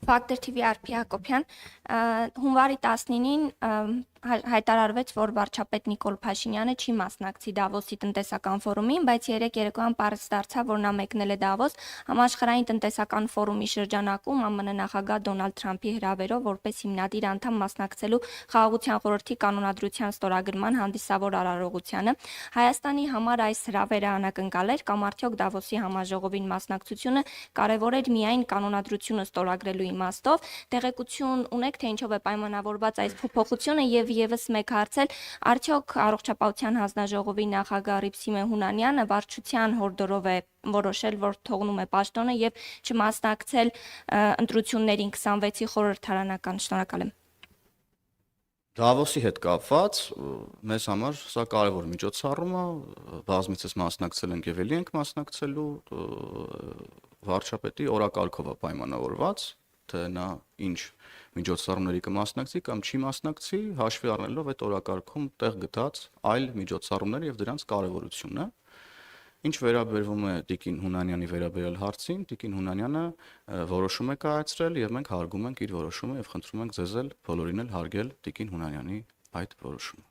Factor TV Արփի Հակոբյան, հունվարի 19-ին հայտարարվեց, որ վարչապետ Նիկոլ Փաշինյանը չի մասնակցի Դավոսի տնտեսական ֆորումին, բայց երեկ երեկոյան պարզ դարձավ, որ նա մեկնել է Դավոս համաշխարհային տնտեսական ֆորումի շրջանակում ԱՄՆ նախագահ Դոնալդ Թրամփի հրավերով որպես հիմնադիր անդամ մասնակցելու Խաղաղության խորհրդի կանոնադրության ստորագրման հանդիսավոր արարողությանը։ Հայաստանի համար այս հրավերը անակնկալ էր կամ արդյոք Դավոսի համաժողովին մասնակցությունը կարևոր էր միայն կանոնադրությունը ստորագրելու իմաստով, տեղեկություն ունեք, թե ինչով է պայմանավորված այս փոփոխությունը եւ եւս մեկ հարցել, արդյոք առողջապահության հանձնաժողովի նախագահ Ռիփսիմե Հունանյանը վարչության հորդորով է որոշել, որ թողնում է պաշտոնը եւ չմասնակցել ընտրություններին 26-ի խորհրդարանական։ Շնորհակալ եմ։ Դավոսի հետ կապված մեզ համար սա կարևոր միջոցառում է, բազմիցս մասնակցել ենք եւ ելի ենք մասնակցելու, վարչապետի օրակարգով է պայմանավորված, թե նա ինչ միջոցառումների կմասնակցի կամ չի մասնակցի, հաշվի առնելով այդ օրակարգում տեղ գտած այլ միջոցառումները եւ դրանց կարևորությունը։ Ինչ վերաբերվում է Տիկին Հունանյանի վերաբերյալ հարցին, Տիկին Հունանյանը որոշում է կայացրել եւ մենք հարգում ենք իր որոշումը եւ խնդրում ենք ձեզ բոլորին էլ հարգել Տիկին Հունանյանի այդ որոշումը։